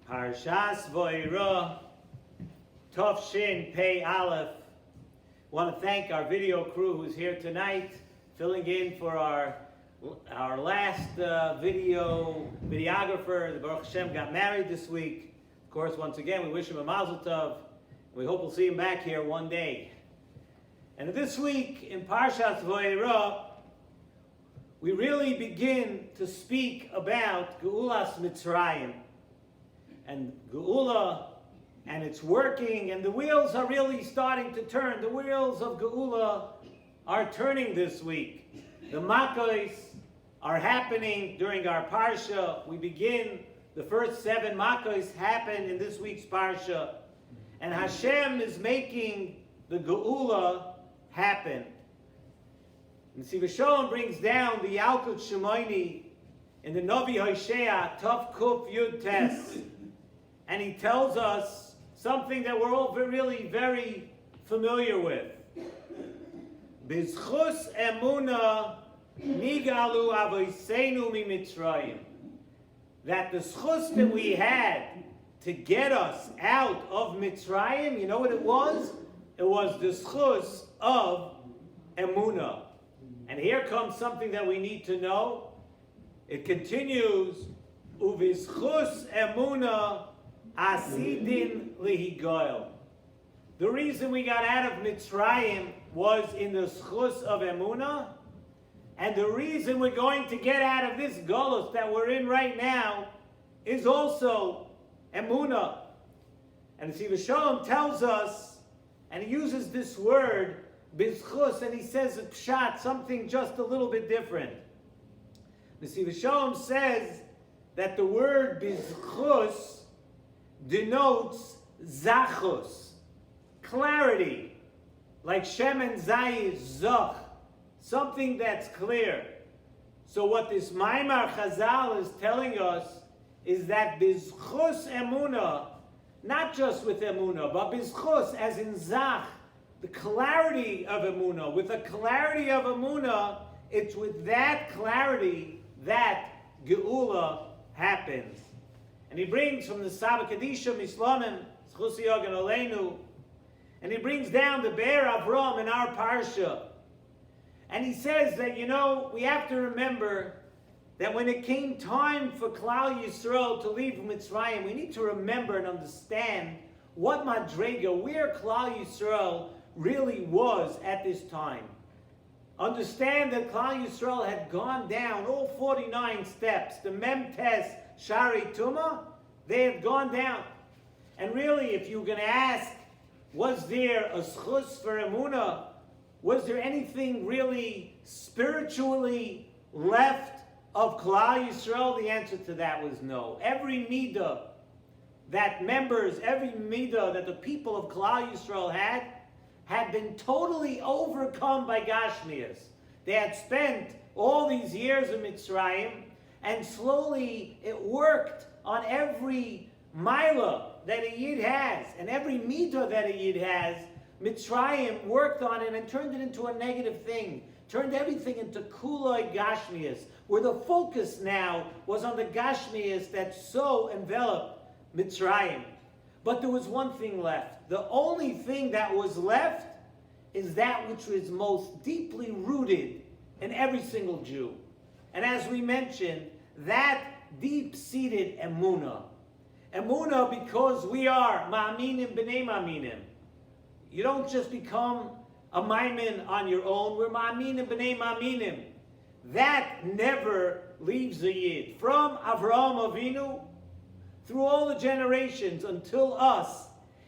S.S.S. Vaeira, Tov Shin Pei Aleph. Want to thank our video crew who's here tonight, filling in for our last videographer. The Baruch Hashem got married this week. Of course, once again, we wish him a mazel tov. We hope we'll see him back here one day. And this week in S.S.S. Vaeira, we really begin to speak about Geulas Mitzrayim and Geula, and it's working, and the wheels are really starting to turn. The wheels of Geula are turning this week. The Makkos are happening during our Parsha. We begin, the first 7 Makkos happen in this week's Parsha, and Hashem is making the Geula happen. Nesivos Shalom brings down the Yalkut Shimoini in the Novi Hosea, Tov Kuf Yud Tes, and he tells us something that we're all really very familiar with. Bizchus emuna nigalu avoseinu mimitzrayim. That the schus that we had to get us out of Mitzrayim, you know what it was? It was the schus of emuna. And here comes something that we need to know. It continues, Uvizchus emuna asidin lihigoel. The reason we got out of Mitzrayim was in the schus of emuna, and the reason we're going to get out of this golus that we're in right now is also emuna. And Nesivos Shalom tells us, and he uses this word, bizchus, and he says a pshat, something just a little bit different. Nesivos Shalom says that the word bizchus denotes zachus, clarity, like shemen zayis zach, something that's clear. So what this Maimar Chazal is telling us is that bizchus emuna, not just with emuna, but bizchus as in zach, the clarity of emuna. With the clarity of emuna, it's with that clarity that geula happens. And he brings from the Saba Kadisha Mislamim, Zchus Yogan Aleinu, and he brings down the Be'er Avram in our Parsha. And he says that, we have to remember that when it came time for Klal Yisrael to leave Mitzrayim, we need to remember and understand what Madrega, where Klal Yisrael really was at this time. Understand that Klal Yisrael had gone down all 49 steps. The Memtes Shari Tuma, they had gone down. And really, if you're going to ask, was there a schus for Emunah? Was there anything really spiritually left of Klal Yisrael? The answer to that was no. Every midah that every midah that the people of Klal Yisrael had been totally overcome by Gashmias. They had spent all these years in Mitzrayim, and slowly it worked on every milah that a yid has, and every midah that a yid has. Mitzrayim worked on it and turned it into a negative thing, turned everything into kuloi Gashmias, where the focus now was on the Gashmias that so enveloped Mitzrayim. But there was one thing left. The only thing that was left is that which was most deeply rooted in every single Jew. And as we mentioned, that deep-seated emunah. Emunah, because we are ma'aminim b'nei ma'aminim. You don't just become a maimin on your own. We're ma'aminim b'nei ma'aminim. That never leaves a yid. From Avraham Avinu through all the generations until us,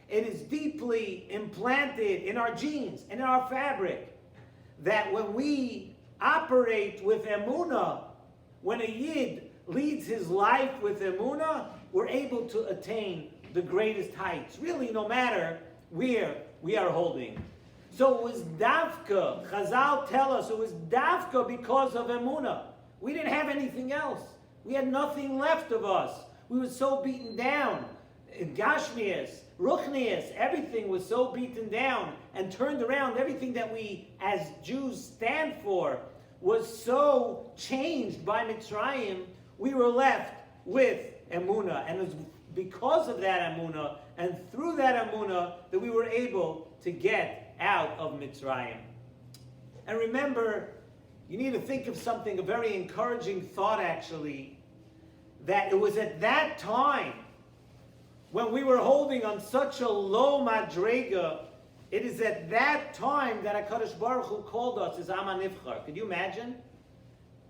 it is deeply implanted in our genes and in our fabric that when we operate with emunah, when a yid leads his life with emunah, we're able to attain the greatest heights, really no matter where we are holding. So it was dafka, Chazal tell us, it was dafka because of emunah. We didn't have anything else. We had nothing left of us. We were so beaten down. Gashmias, Ruchnias, everything was so beaten down and turned around. Everything that we as Jews stand for was so changed by Mitzrayim, we were left with Emunah. And as because of that emunah and through that emunah that we were able to get out of Mitzrayim. And remember, you need to think of something, a very encouraging thought actually, that it was at that time when we were holding on such a low madrega, it is at that time that HaKadosh Baruch Hu called us as Am HaNivchar. Could you imagine?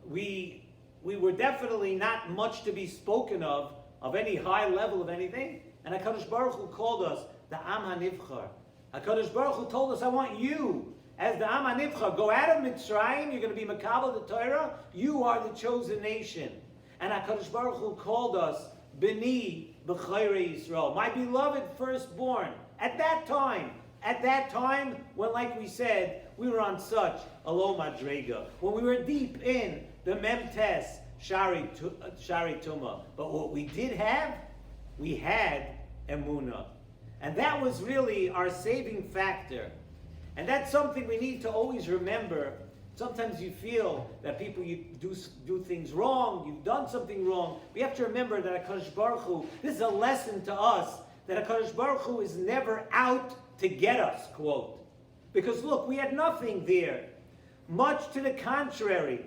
We were definitely not much to be spoken of any high level of anything, and HaKadosh Baruch Hu called us the Am HaNivchar. HaKadosh Baruch Hu told us, I want you as the Am HaNivchar. Go out of Mitzrayim, you're going to be Makabel the Torah, you are the chosen nation. And HaKadosh Baruch Hu called us B'ni B'chayre Yisrael, my beloved firstborn. At that time when, like we said, we were on such a low madrega, when we were deep in the Memtes Shari Tumah. But what we did have, we had Emunah. And that was really our saving factor. And that's something we need to always remember. Sometimes you feel that people you do things wrong, you've done something wrong. We have to remember that HaKadosh Baruch Hu, this is a lesson to us, that HaKadosh Baruch Hu is never out to get us, quote. Because look, we had nothing there. Much to the contrary.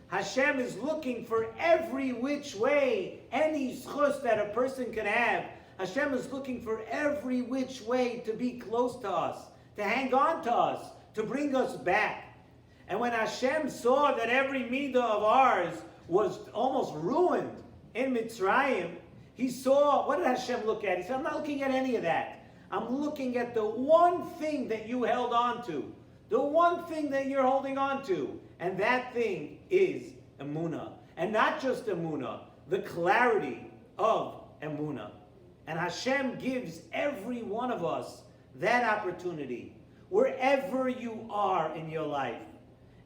Hashem is looking for every which way, any schus that a person can have. Hashem is looking for every which way to be close to us, to hang on to us, to bring us back. And when Hashem saw that every midah of ours was almost ruined in Mitzrayim, he saw, what did Hashem look at? He said, I'm not looking at any of that. I'm looking at the one thing that you held on to. The one thing that you're holding on to. And that thing is Emunah. And not just Emunah, the clarity of Emunah. And Hashem gives every one of us that opportunity, wherever you are in your life.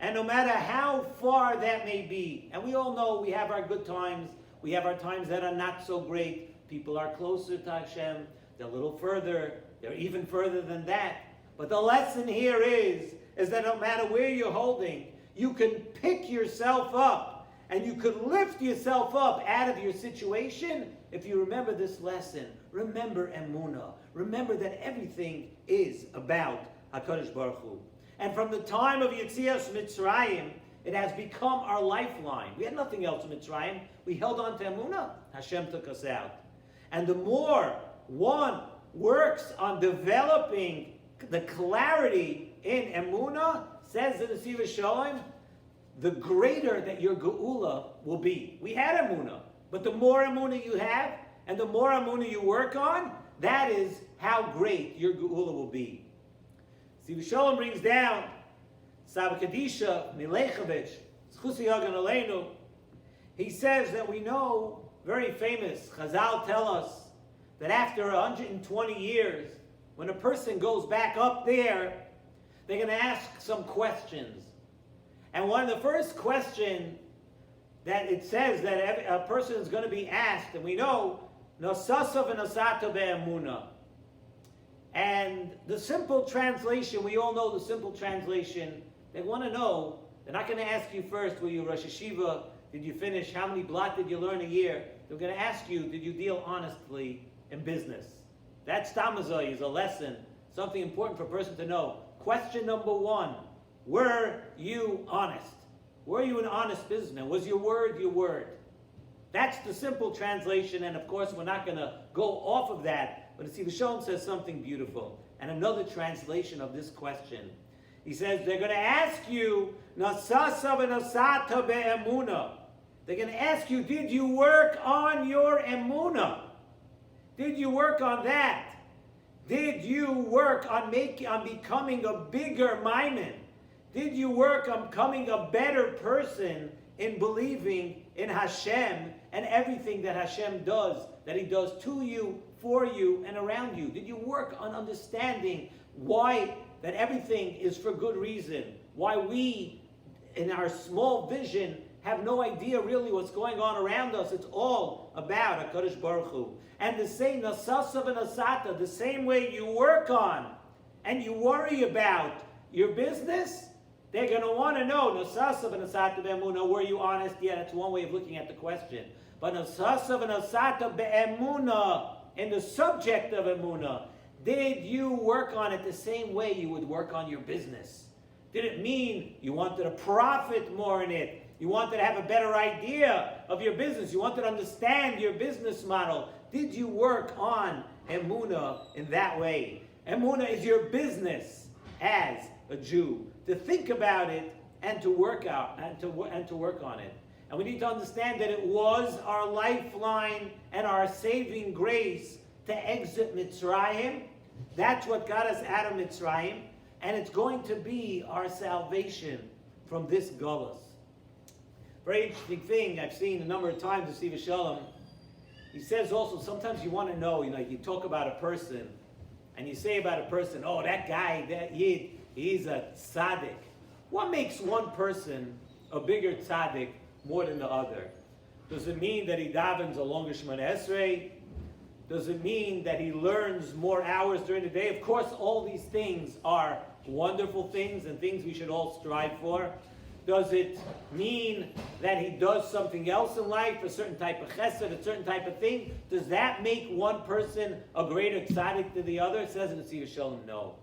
And no matter how far that may be, and we all know we have our good times, we have our times that are not so great. People are closer to Hashem, they're a little further, they're even further than that. But the lesson here is that no matter where you're holding, you can pick yourself up, and you could lift yourself up out of your situation if you remember this lesson. Remember Emunah. Remember that everything is about HaKadosh Baruch Hu. And from the time of Yetzias Mitzrayim, it has become our lifeline. We had nothing else in Mitzrayim. We held on to Emunah. Hashem took us out. And the more one works on developing the clarity in Emunah, says the Nesivos Shalom, the greater that your geula will be. We had Emunah, but the more Emunah you have, and the more Emunah you work on, that is how great your geula will be. Nesivos Shalom brings down Saba Kadisha Milechavich, Zchusi Yagan Aleinu. He says that we know, very famous, Chazal tell us that after 120 years, when a person goes back up there, they're going to ask some questions. And one of the first questions that it says that a person is going to be asked, and we know, Nosasav v'nosata be'emunah. And the simple translation, we all know the simple translation, they want to know, they're not going to ask you first, were you Rosh Hashiva, did you finish, how many blot did you learn a year? They're going to ask you, did you deal honestly in business? That stamazai is a lesson, something important for a person to know. Question number one, were you honest? Were you an honest businessman? Was your word your word? That's the simple translation, and of course we're not going to go off of that. But Nesivos Shalom says something beautiful. And another translation of this question. He says, they're going to ask you, Nasasa v'nosata be'emunah. They're going to ask you, did you work on your emunah? Did you work on that? Did you work on becoming a bigger maimin? Did you work on becoming a better person in believing in Hashem and everything that Hashem does, that He does to you, for you, and around you? Did you work on understanding why that everything is for good reason? Why we, in our small vision, have no idea really what's going on around us. It's all about HaKadosh Baruch Hu. And the same, Nasasa v'nosata, the same way you work on and you worry about your business, they're going to want to know, Nasasa v'nosata be'emunah, were you honest? Yeah, that's one way of looking at the question. But Nasasa v'nosata be'emunah, and the subject of emunah, did you work on it the same way you would work on your business? Did it mean you wanted to profit more in it? You wanted to have a better idea of your business? You wanted to understand your business model? Did you work on emunah in that way? Emunah is your business as a Jew, to think about it and to work out and to work on it. And we need to understand that it was our lifeline and our saving grace to exit Mitzrayim. That's what got us out of Mitzrayim, and it's going to be our salvation from this Gullus. Very interesting thing I've seen a number of times with Nesivos Shalom. He says also, sometimes you want to know, you talk about a person, and you say about a person, oh, that guy, that Yid, he's a tzaddik. What makes one person a bigger tzaddik more than the other? Does it mean that he davens a longer Shemoneh Esrei? Does it mean that he learns more hours during the day? Of course, all these things are wonderful things and things we should all strive for. Does it mean that he does something else in life, a certain type of chesed, a certain type of thing? Does that make one person a greater tzaddik than the other? It says in the Nesivos Shalom, no.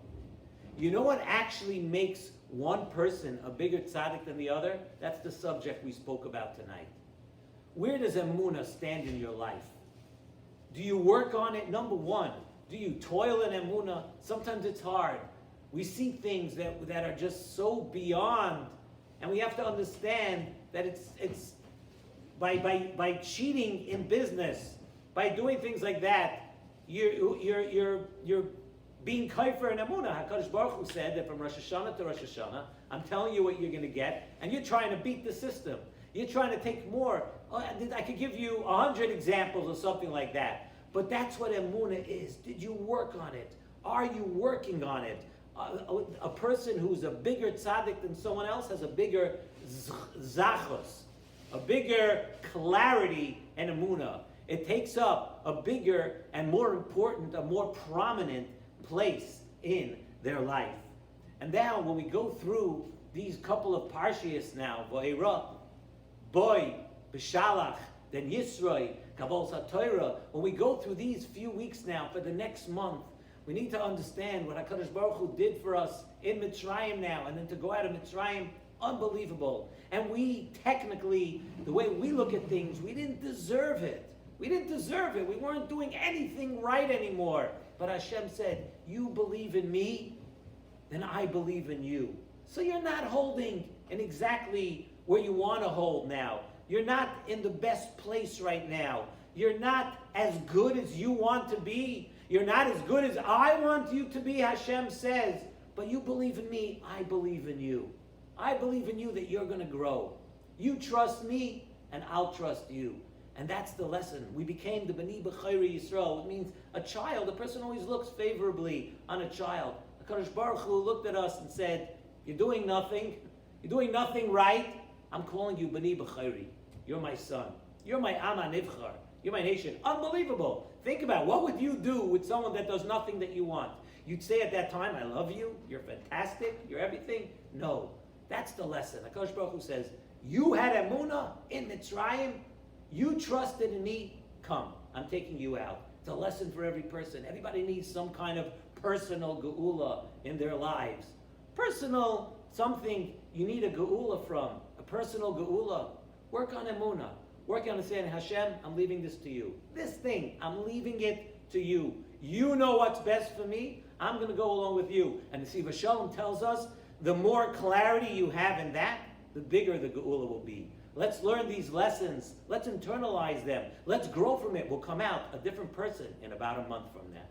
You know what actually makes one person a bigger tzaddik than the other? That's the subject we spoke about tonight. Where does emunah stand in your life? Do you work on it? Number one, do you toil in emunah? Sometimes it's hard. We see things that are just so beyond, and we have to understand that it's by cheating in business, by doing things like that, you're being kaifer in emunah. HaKadosh Baruch Hu said that from Rosh Hashanah to Rosh Hashanah, I'm telling you what you're going to get, and you're trying to beat the system. You're trying to take more. I could give you 100 examples or something like that. But that's what emunah is. Did you work on it? Are you working on it? A person who's a bigger tzaddik than someone else has a bigger zachos, a bigger clarity and emunah. It takes up a bigger and more important, a more prominent place in their life. And now when we go through these couple of parshias now, Vaeira, Boy, B'Shalach, then Yisroi, Kabbalah SaTorah, when we go through these few weeks now for the next month, we need to understand what HaKadosh Baruch Hu did for us in Mitzrayim now, and then to go out of Mitzrayim, unbelievable. And we technically, the way we look at things, we didn't deserve it. We didn't deserve it. We weren't doing anything right anymore. But Hashem said, you believe in me, then I believe in you. So you're not holding in exactly where you want to hold now. You're not in the best place right now. You're not as good as you want to be. You're not as good as I want you to be, Hashem says. But you believe in me, I believe in you. I believe in you that you're going to grow. You trust me, and I'll trust you. And that's the lesson. We became the B'ni B'chayri Yisrael. It means a child. A person always looks favorably on a child. HaKadosh Baruch Hu looked at us and said, you're doing nothing. You're doing nothing right. I'm calling you B'ni B'chayri. You're my son. You're my Ama Nivchar. You're my nation. Unbelievable. Think about it. What would you do with someone that does nothing that you want? You'd say at that time, I love you. You're fantastic. You're everything. No. That's the lesson. HaKadosh Baruch Hu says, you had emunah in Mitzrayim. You trusted in me. Come. I'm taking you out. It's a lesson for every person. Everybody needs some kind of personal geula in their lives. Personal, something you need a geula from. A personal geula. Work on emunah. Work on saying, Hashem, I'm leaving this to you. This thing, I'm leaving it to you. You know what's best for me. I'm going to go along with you. And the Nesivos Shalom tells us, the more clarity you have in that, the bigger the geula will be. Let's learn these lessons. Let's internalize them. Let's grow from it. We'll come out a different person in about a month from now.